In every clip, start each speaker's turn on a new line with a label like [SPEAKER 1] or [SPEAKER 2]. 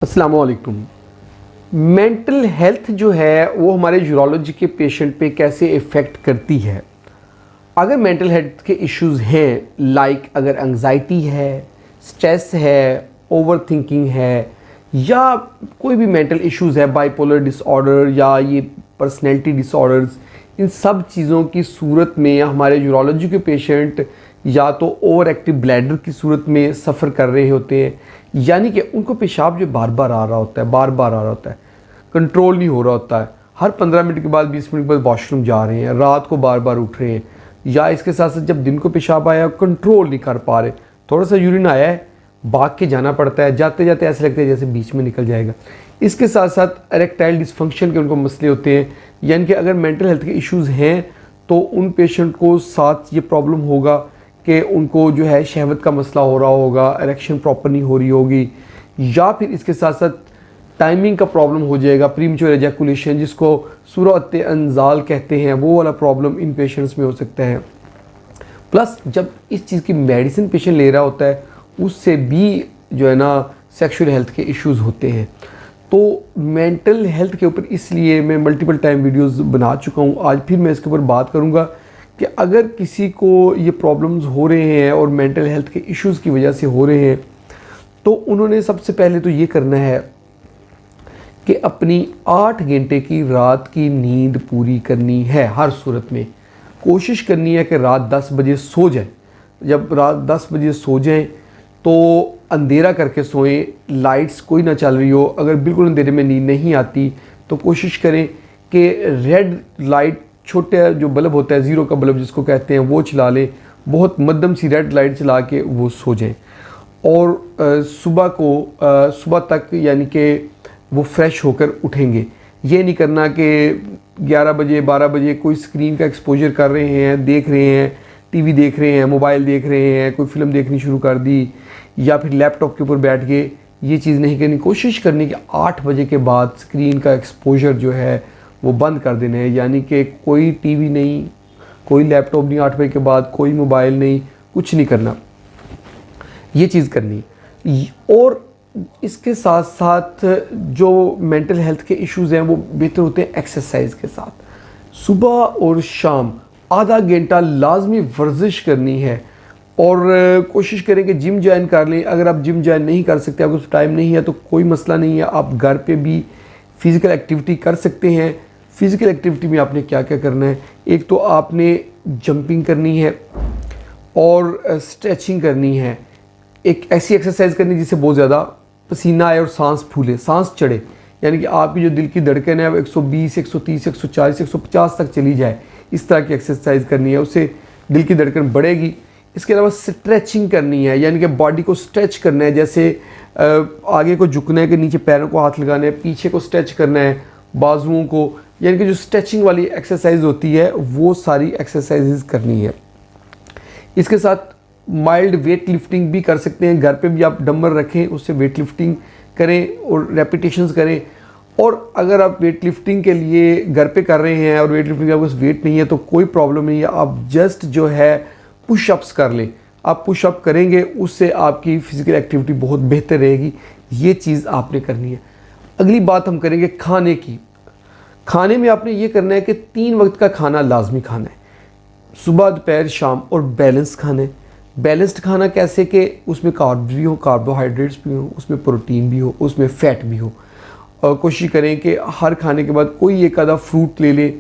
[SPEAKER 1] अस्सलाम वालेकुम। Mental health जो है वो हमारे यूरोलॉजी के पेशेंट पे कैसे इफ़ेक्ट करती है। अगर मेंटल हेल्थ के इश्यूज़ हैं लाइक अगर एंजाइटी है, स्ट्रेस है, ओवर थिंकिंग है या कोई भी मेंटल इश्यूज़ है, बाइपोलर डिसऑर्डर या ये पर्सनैलिटी डिसऑर्डर्स, इन सब चीज़ों की सूरत में हमारे यूरोलॉजी के पेशेंट या तो ओवर एक्टिव ब्लैडर की सूरत में सफ़र कर रहे होते हैं, यानी कि उनको पेशाब जो बार बार आ रहा होता है, बार बार आ रहा होता है, कंट्रोल नहीं हो रहा होता है, हर 15 मिनट के बाद 20 मिनट के बाद वॉशरूम जा रहे हैं, रात को बार बार उठ रहे हैं, या इसके साथ साथ जब दिन को पेशाब आया कंट्रोल नहीं कर पा रहे, थोड़ा सा यूरिन आया है भाग के जाना पड़ता है, जाते जाते ऐसे लगता है जैसे बीच में निकल जाएगा। इसके साथ साथ इरेक्टाइल डिसफंक्शन के उनको मसले होते हैं, यानी कि अगर मेंटल हेल्थ के इश्यूज़ हैं तो उन पेशेंट को साथ ये प्रॉब्लम होगा कि उनको जो है शहवत का मसला हो रहा होगा, इरेक्शन प्रॉपर नहीं हो रही होगी, या फिर इसके साथ साथ टाइमिंग का प्रॉब्लम हो जाएगा, प्रीमेच्योर एजैकुलेशन जिसको सूरत अंजाल कहते हैं, वो वाला प्रॉब्लम इन पेशेंट्स में हो सकता है। प्लस जब इस चीज़ की मेडिसिन पेशेंट ले रहा होता है उससे भी जो है ना सेक्सुअल हेल्थ के इश्यूज़ होते हैं। तो मेंटल हेल्थ के ऊपर इसलिए मैं मल्टीपल टाइम वीडियोस बना चुका हूँ, आज फिर मैं इसके ऊपर बात करूँगा कि अगर किसी को ये प्रॉब्लम्स हो रहे हैं और मेंटल हेल्थ के इश्यूज़ की वजह से हो रहे हैं तो उन्होंने सबसे पहले तो ये करना है कि अपनी 8 घंटे की रात की नींद पूरी करनी है। हर सूरत में कोशिश करनी है कि रात 10 बजे सो जाए। जब रात 10 बजे सो जाएं तो अंधेरा करके सोएं, लाइट्स कोई ना चल रही हो। अगर बिल्कुल अंधेरे में नींद नहीं आती तो कोशिश करें कि रेड लाइट, छोटे जो बल्ब होता है, ज़ीरो का बल्ब जिसको कहते हैं, वो चला लें, बहुत मध्यम सी रेड लाइट चला के वो सो जाएं। और सुबह तक यानी कि वो फ्रेश होकर उठेंगे। ये नहीं करना कि 11 बजे 12 बजे कोई स्क्रीन का एक्सपोजर कर रहे हैं, देख रहे हैं, टीवी देख रहे हैं, मोबाइल देख रहे हैं, कोई फिल्म देखनी शुरू कर दी या फिर लैपटॉप के ऊपर बैठ गए। ये चीज़ नहीं करनी। कोशिश करनी कि 8 बजे के बाद स्क्रीन का एक्सपोजर जो है वो बंद कर देना है, यानी कि कोई टीवी नहीं, कोई लैपटॉप नहीं, 8 बजे के बाद कोई मोबाइल नहीं, कुछ नहीं करना। ये चीज़ करनी। और इसके साथ साथ जो मेंटल हेल्थ के इश्यूज़ हैं वो बेहतर होते हैं एक्सरसाइज के साथ। सुबह और शाम आधा घंटा लाजमी वर्जिश करनी है और कोशिश करें कि जिम ज्वाइन कर लें। अगर आप जिम ज्वाइन नहीं कर सकते, आपको टाइम नहीं है तो कोई मसला नहीं है, आप घर पे भी फ़िज़िकल एक्टिविटी कर सकते हैं। फ़िज़िकल एक्टिविटी में आपने क्या क्या करना है, एक तो आपने जंपिंग करनी है और स्ट्रेचिंग करनी है। एक ऐसी एक्सरसाइज करनी जिससे बहुत ज़्यादा पसीना आए और सांस फूले, सांस चढ़े, यानी कि आपकी जो दिल की धड़कन है वो 120, 130, 140, 150 तक चली जाए। इस तरह की एक्सरसाइज करनी है, उससे दिल की धड़कन बढ़ेगी। इसके अलावा स्ट्रेचिंग करनी है, यानी कि बॉडी को स्ट्रेच करना है, जैसे आगे को झुकना है कि नीचे पैरों को हाथ लगाना है, पीछे को स्ट्रेच करना है, बाजुओं को, यानी कि जो स्ट्रेचिंग वाली एक्सरसाइज होती है वो सारी एक्सरसाइजेज करनी है। इसके साथ माइल्ड वेट लिफ्टिंग भी कर सकते हैं। घर पे भी आप डंबल रखें, उससे वेट लिफ्टिंग करें और रेपिटेशंस करें। और अगर आप वेट लिफ्टिंग के लिए घर पे कर रहे हैं और वेट लिफ्टिंग आपके पास वेट नहीं है तो कोई प्रॉब्लम नहीं है, आप जस्ट जो है पुशअप्स कर लें। आप पुशअप करेंगे उससे आपकी फ़िज़िकल एक्टिविटी बहुत बेहतर रहेगी। ये चीज़ आपने करनी है। अगली बात हम करेंगे खाने की। खाने में आपने ये करना है कि 3 वक्त का खाना लाजमी खाना है, सुबह दोपहर शाम, और बैलेंस खाना है। बैलेंस्ड खाना कैसे कि उसमें कार्ब्स भी हो, कार्बोहाइड्रेट्स भी हो, उसमें प्रोटीन भी हो, उसमें फ़ैट भी हो। और कोशिश करें कि हर खाने के बाद कोई एक आधा फ्रूट ले लें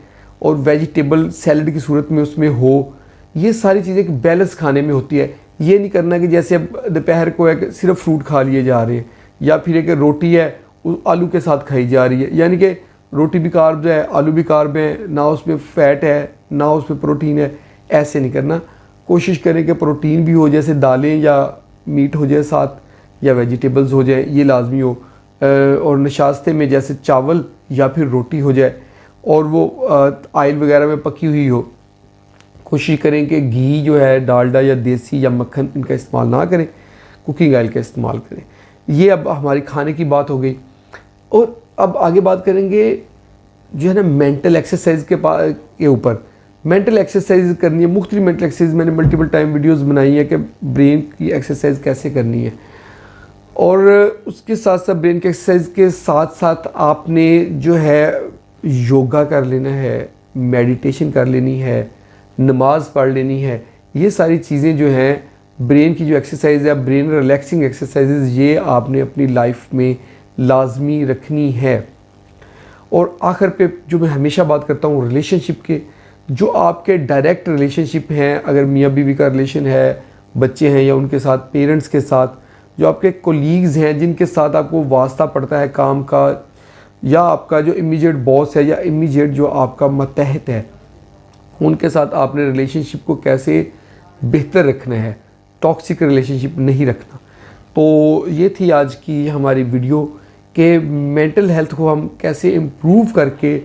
[SPEAKER 1] और वेजिटेबल सैलड की सूरत में उसमें हो। ये सारी चीज़ें एक बैलेंस खाने में होती है। ये नहीं करना कि जैसे अब दोपहर को है कि सिर्फ फ्रूट खा लिए जा रहे हैं, या फिर एक रोटी है आलू के साथ खाई जा रही है, यानी कि रोटी भी कार्ब्स है, आलू भी कार्ब है, ना उसमें फ़ैट है ना उसमें प्रोटीन है। ऐसे नहीं करना। कोशिश करें कि प्रोटीन भी हो, जैसे दालें या मीट हो जाए साथ, या वेजिटेबल्स हो जाए, ये लाजमी हो। और नशास्ते में जैसे चावल या फिर रोटी हो जाए और वो ऑयल वगैरह में पकी हुई हो। कोशिश करें कि घी जो है, डालडा या देसी या मक्खन, इनका इस्तेमाल ना करें, कुकिंग ऑयल का इस्तेमाल करें। ये अब हमारी खाने की बात हो गई। और अब आगे बात करेंगे जो है ना मेंटल एक्सरसाइज के ऊपर। मेंटल एक्सरसाइज करनी है, मुख्तलिफ मेंटल एक्सरसाइज मैंने मल्टीपल टाइम वीडियोस बनाई है कि ब्रेन की एक्सरसाइज कैसे करनी है। और उसके साथ साथ ब्रेन के एक्सरसाइज के साथ साथ आपने जो है योगा कर लेना है, मेडिटेशन कर लेनी है, नमाज पढ़ लेनी है। ये सारी चीज़ें जो हैं ब्रेन की जो एक्सरसाइज है, ब्रेन रिलैक्सिंग एक्सरसाइजेज, ये आपने अपनी लाइफ में लाजमी रखनी है। और आखिर पे जो मैं हमेशा बात करता हूँ रिलेशनशिप के, जो आपके डायरेक्ट रिलेशनशिप हैं, अगर मियाँ बीवी का रिलेशन है, बच्चे हैं या उनके साथ, पेरेंट्स के साथ, जो आपके कोलीग्स हैं जिनके साथ आपको वास्ता पड़ता है काम का, या आपका जो इमीडिएट बॉस है या इमीडिएट जो आपका मतहत है, उनके साथ आपने रिलेशनशिप को कैसे बेहतर रखना है, टॉक्सिक रिलेशनशिप नहीं रखना। तो ये थी आज की हमारी वीडियो कि मेंटल हेल्थ को हम कैसे इम्प्रूव करके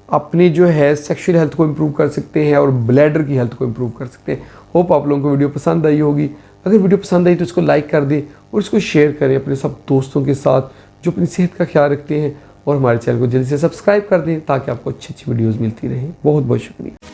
[SPEAKER 1] अपने जो है सेक्सुअल हेल्थ को इम्प्रूव कर सकते हैं और ब्लैडर की हेल्थ को इम्प्रूव कर सकते हैं। होप आप लोगों को वीडियो पसंद आई होगी। अगर वीडियो पसंद आई तो इसको लाइक कर दें और इसको शेयर करें अपने सब दोस्तों के साथ जो अपनी सेहत का ख्याल रखते हैं, और हमारे चैनल को जल्दी से सब्सक्राइब कर दें ताकि आपको अच्छी अच्छी वीडियोज़ मिलती रहें। बहुत बहुत शुक्रिया।